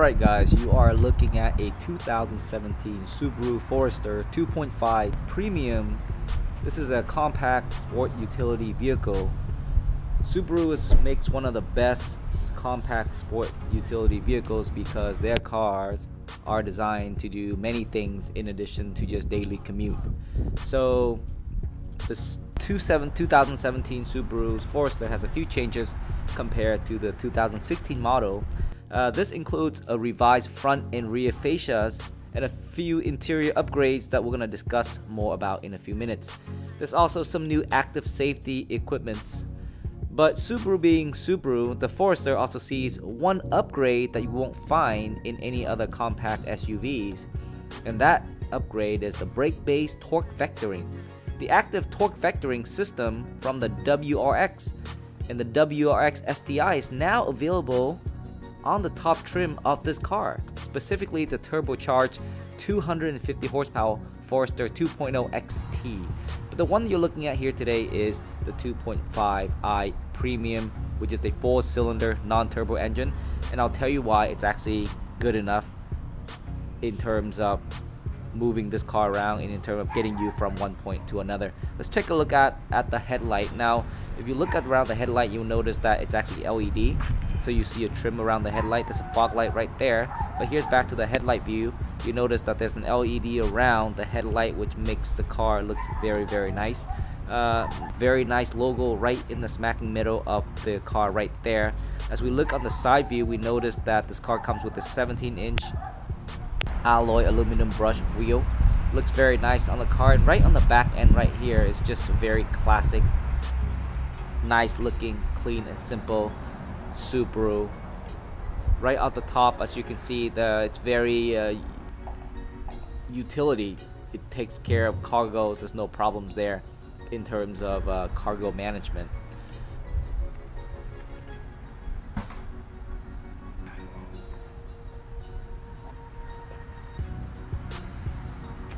Alright guys, you are looking at a 2017 Subaru Forester 2.5 Premium. This is a compact sport utility vehicle. Subaru makes one of the best compact sport utility vehicles because their cars are designed to do many things in addition to just daily commute. So this 2017 Subaru Forester has a few changes compared to the 2016 model. This includes a revised front and rear fascias and a few interior upgrades that we're going to discuss more about in a few minutes. There's also some new active safety equipments. But Subaru being Subaru, the Forester also sees one upgrade that you won't find in any other compact SUVs. And that upgrade is the brake-based torque vectoring. The active torque vectoring system from the WRX and the WRX STI is now available on the top trim of this car, specifically the turbocharged 250 horsepower Forester 2.0 XT. But the one you're looking at here today is the 2.5i Premium, which is a 4-cylinder non-turbo engine, and I'll tell you why it's actually good enough in terms of moving this car around and in terms of getting you from one point to another. Let's take a look at the headlight. Now, if you look at around the headlight, you'll notice that it's actually LED. So you see a trim around the headlight. There's a fog light right there. But here's back to the headlight view. You notice that there's an LED around the headlight, which makes the car look very nice. Very nice logo right in the smacking middle of the car right there. As we look on the side view, we notice that this car comes with a 17-inch alloy aluminum brush wheel. Looks very nice on the car, and right on the back end right here is just a very classic, nice looking, clean and simple Subaru. Right at the top, as you can see, it's very utility. It takes care of cargos. There's no problems there in terms of cargo management.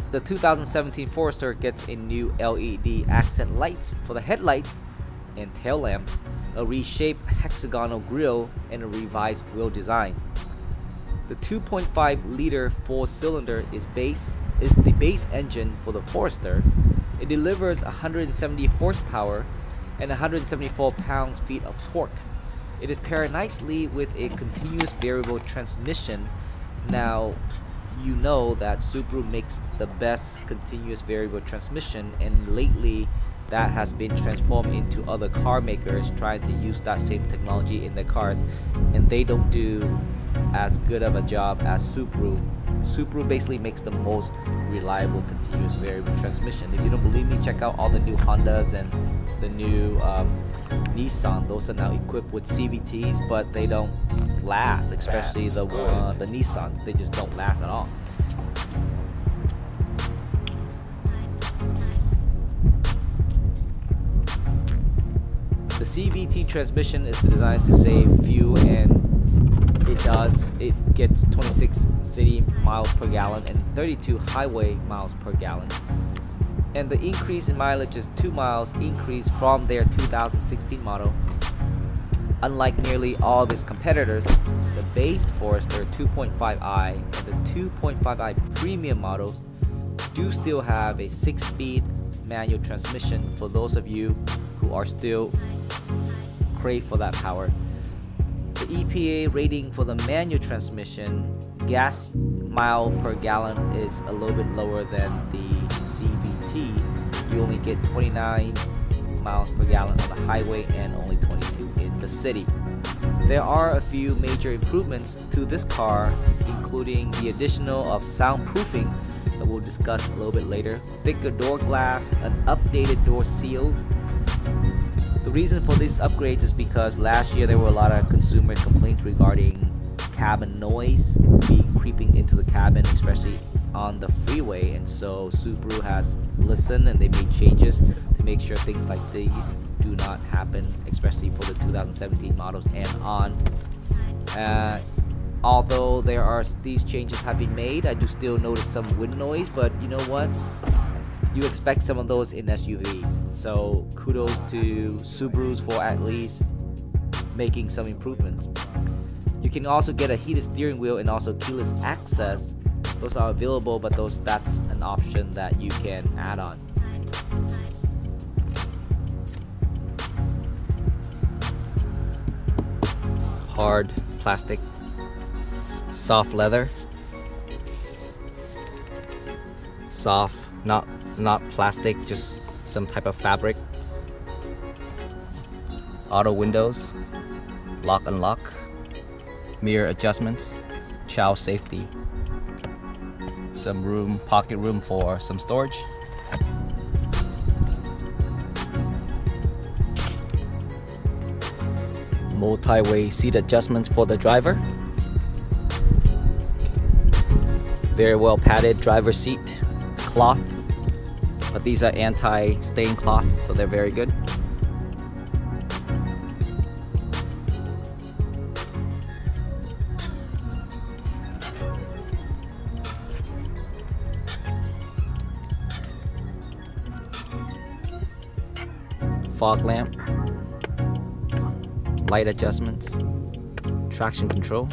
The 2017 Forester gets a new LED accent lights for the headlights and tail lamps, a reshaped hexagonal grille, and a revised wheel design. The 2.5-liter 4-cylinder is the base engine for the Forester. It delivers 170 horsepower and 174 pounds-feet of torque. It is paired nicely with a continuous variable transmission. Now, you know that Subaru makes the best continuous variable transmission, and lately that has been transformed into other car makers trying to use that same technology in their cars, and they don't do as good of a job as Subaru. Subaru basically makes the most reliable continuous variable transmission. If you don't believe me, check out all the new Hondas and the new Nissan. Those are now equipped with CVTs, but they don't last, especially the Nissans. They just don't last at all. The CVT transmission is designed to save fuel, and it does. It gets 26 city miles per gallon and 32 highway miles per gallon. And the increase in mileage is 2 miles increase from their 2016 model. Unlike nearly all of its competitors, the base Forester 2.5i and the 2.5i Premium models do still have a 6-speed manual transmission for those of you who are still crave for that power. The EPA rating for the manual transmission gas mile per gallon is a little bit lower than the CVT. You only get 29 miles per gallon on the highway and only 22 in the city. There are a few major improvements to this car, including the additional of soundproofing that we'll discuss a little bit later, thicker door glass, and updated door seals. The reason for these upgrades is because last year there were a lot of consumer complaints regarding cabin noise creeping into the cabin, especially on the freeway, and so Subaru has listened and they made changes to make sure things like these do not happen, especially for the 2017 models and on. Although these changes have been made, I do still notice some wind noise, but you know what? You expect some of those in SUVs. So kudos to Subarus for at least making some improvements. You can also get a heated steering wheel and also keyless access. Those are available, but that's an option that you can add on. Hard plastic, soft leather, soft, not plastic, just some type of fabric. Auto windows, lock unlock, mirror adjustments, child safety, some room, pocket room for some storage. Multi-way seat adjustments for the driver. Very well padded driver seat cloth, but these are anti-stain cloth, so they're very good. Fog lamp, light adjustments, traction control,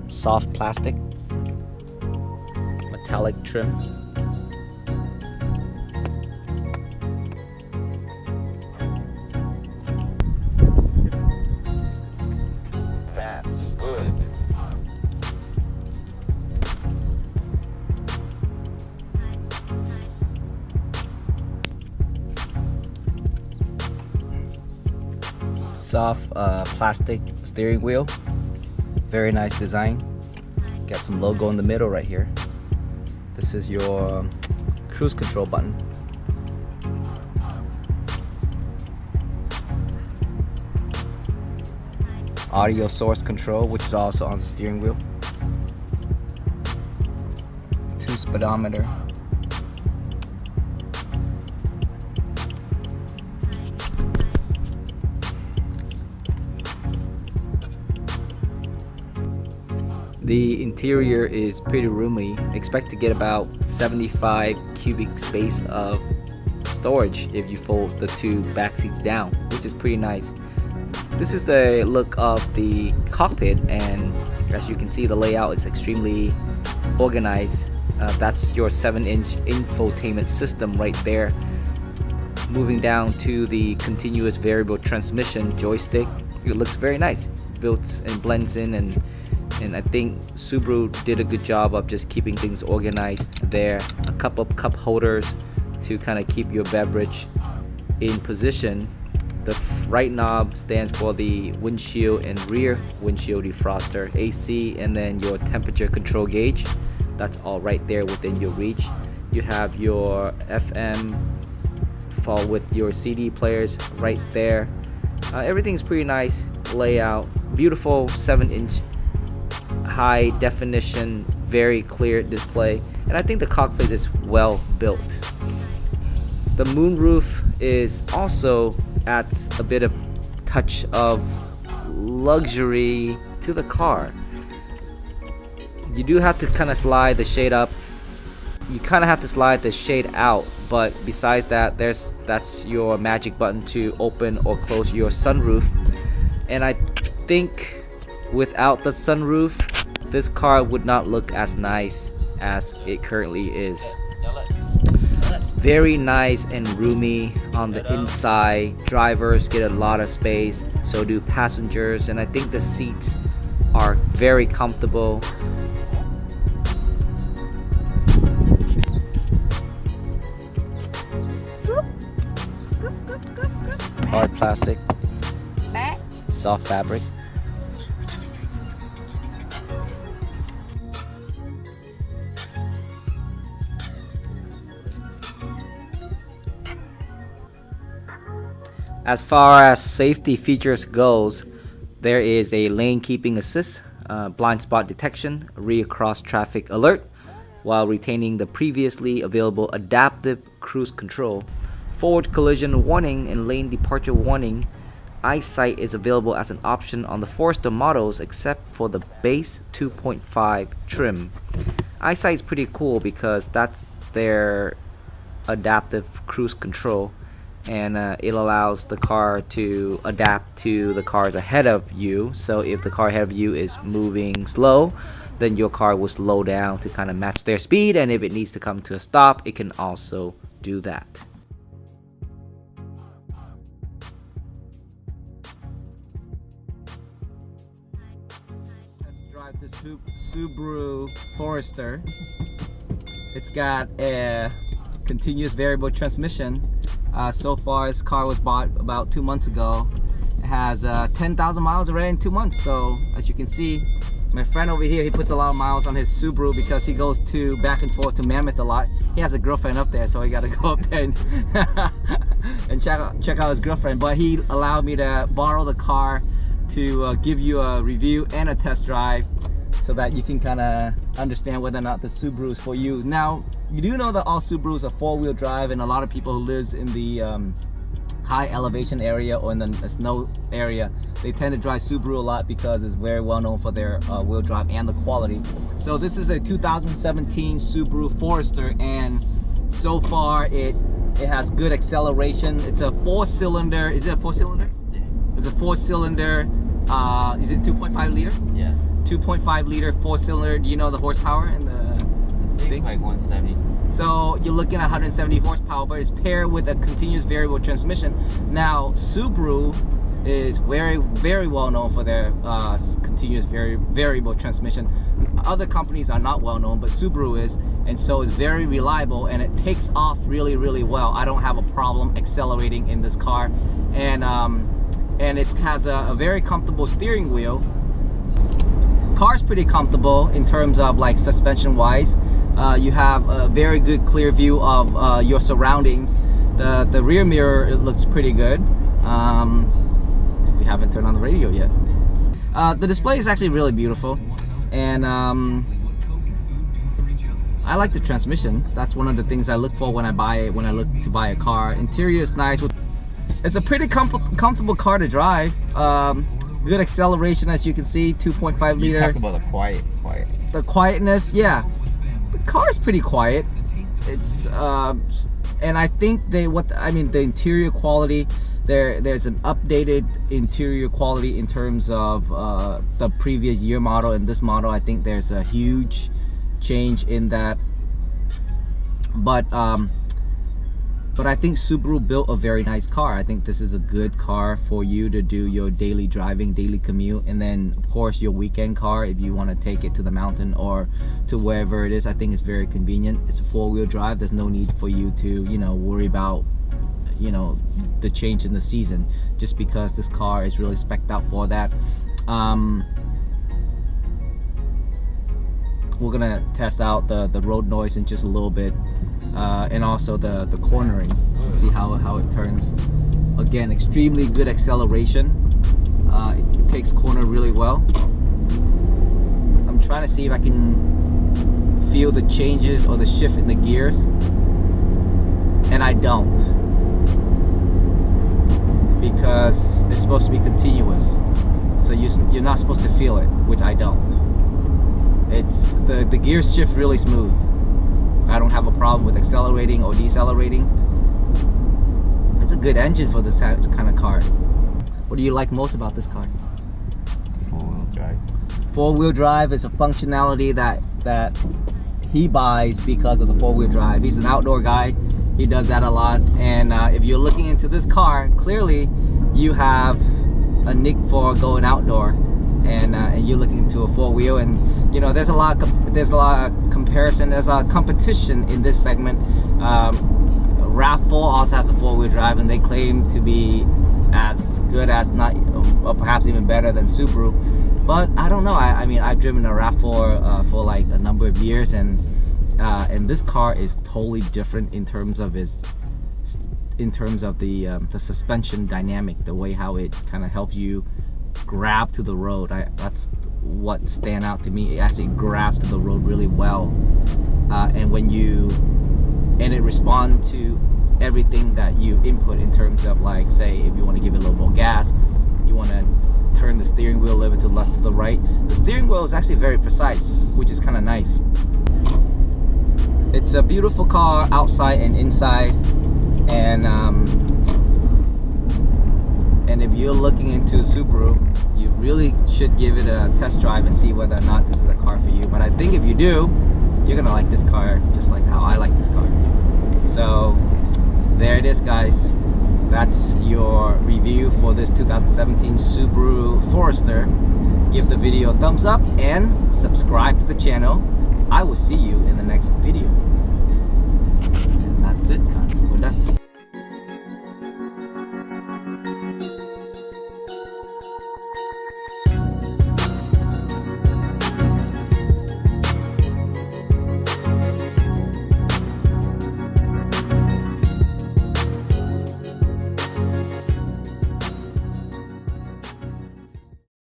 soft plastic, metallic trim, soft plastic steering wheel, very nice design. Got some logo in the middle right here. This is your cruise control button. Audio source control, which is also on the steering wheel. 2 speedometer. The interior is pretty roomy. Expect to get about 75 cubic space of storage if you fold the 2 back seats down, which is pretty nice. This is the look of the cockpit, and as you can see, the layout is extremely organized. That's your 7-inch infotainment system right there. Moving down to the continuous variable transmission joystick, it looks very nice. Built and blends in, and I think Subaru did a good job of just keeping things organized there. A couple of cup holders to kind of keep your beverage in position. The right knob stands for the windshield and rear windshield defroster, AC, and then your temperature control gauge. That's all right there within your reach. You have your FM with your CD players right there. Everything's pretty nice layout. Beautiful 7-inch high definition, very clear display, and I think the cockpit is well built. The moonroof is also adds a bit of touch of luxury to the car. You do have to kind of slide the shade up. You kind of have to slide the shade out, but besides that, that's your magic button to open or close your sunroof. And I think without the sunroof, this car would not look as nice as it currently is. Very nice and roomy on the inside. Drivers get a lot of space, so do passengers, and I think the seats are very comfortable. Hard plastic, soft fabric. As far as safety features goes, there is a lane keeping assist, blind spot detection, rear cross traffic alert, while retaining the previously available adaptive cruise control. Forward collision warning and lane departure warning. Eyesight is available as an option on the Forester models except for the base 2.5 trim. Eyesight is pretty cool because that's their adaptive cruise control. and it allows the car to adapt to the cars ahead of you. So if the car ahead of you is moving slow, then your car will slow down to kind of match their speed, and if it needs to come to a stop, it can also do that. Let's drive this Subaru Forester. It's got a continuous variable transmission. So far, this car was bought about 2 months ago. It has 10,000 miles already in 2 months. So as you can see, my friend over here, he puts a lot of miles on his Subaru because he goes to back and forth to Mammoth a lot. He has a girlfriend up there, so I got to go up there and check out his girlfriend. But he allowed me to borrow the car to give you a review and a test drive, so that you can kind of understand whether or not the Subaru is for you. Now, you do know that all Subarus are 4-wheel drive, and a lot of people who lives in the high elevation area or in the snow area, they tend to drive Subaru a lot because it's very well known for their wheel drive and the quality. So this is a 2017 Subaru Forester, and so far it has good acceleration. It's a 4-cylinder. Is it a 4-cylinder? Yeah. It's a 4-cylinder. Is it 2.5 liter? Yeah. 2.5 liter 4-cylinder. Do you know the horsepower and the thing? It's like 170. So you're looking at 170 horsepower, but it's paired with a continuous variable transmission. Now, Subaru is very well known for their continuous variable transmission. Other companies are not well known, but Subaru is, and so it's very reliable, and it takes off really well. I don't have a problem accelerating in this car, and it has a very comfortable steering wheel. Car's pretty comfortable in terms of like suspension wise. You have a very good clear view of your surroundings. The rear mirror, it looks pretty good. We haven't turned on the radio yet. The display is actually really beautiful, and I like the transmission. That's one of the things I look for when I look to buy a car. Interior is nice. It's a pretty comfortable car to drive. Good acceleration, as you can see, 2.5 liter. You talk about the quiet. The quietness, yeah. The car is pretty quiet. It's and I think the interior quality. There's an updated interior quality in terms of the previous year model and this model. I think there's a huge change in that. But I think Subaru built a very nice car. I think this is a good car for you to do your daily driving, daily commute, and then of course your weekend car if you want to take it to the mountain or to wherever it is. I think it's very convenient. It's a 4-wheel drive. There's no need for you to, worry about, the change in the season, just because this car is really spec'd out for that. We're gonna test out the road noise in just a little bit. And also the cornering, see how it turns. Again, extremely good acceleration. It takes corner really well. I'm trying to see if I can feel the changes or the shift in the gears, and I don't, because it's supposed to be continuous, so you're not supposed to feel it, which I don't. It's the gears shift really smooth. I don't have a problem with accelerating or decelerating. It's a good engine for this kind of car. What do you like most about this car? 4-wheel drive. 4-wheel drive is a functionality that he buys because of the 4-wheel drive. He's an outdoor guy. He does that a lot. And if you're looking into this car, clearly you have a nick for going outdoor, and you're looking into a 4-wheel. And there's a lot of comparison. There's a competition in this segment. RAV4 also has a 4-wheel drive, and they claim to be as good as, not, or perhaps even better than Subaru. But I don't know. I've driven a RAV4 for like a number of years, and this car is totally different in terms of the suspension dynamic, the way how it kind of helps you grab to the road. That's what stand out to me. It actually grabs to the road really well, and it responds to everything that you input in terms of, like, say if you want to give it a little more gas, you want to turn the steering wheel a little bit to the left, to the right. The steering wheel is actually very precise, which is kind of nice. It's a beautiful car outside and inside, and And if you're looking into Subaru, you really should give it a test drive and see whether or not this is a car for you. But I think if you do, you're gonna like this car just like how I like this car. So there it is, guys. That's your review for this 2017 Subaru Forester. Give the video a thumbs up and subscribe to the channel. I will see you in the next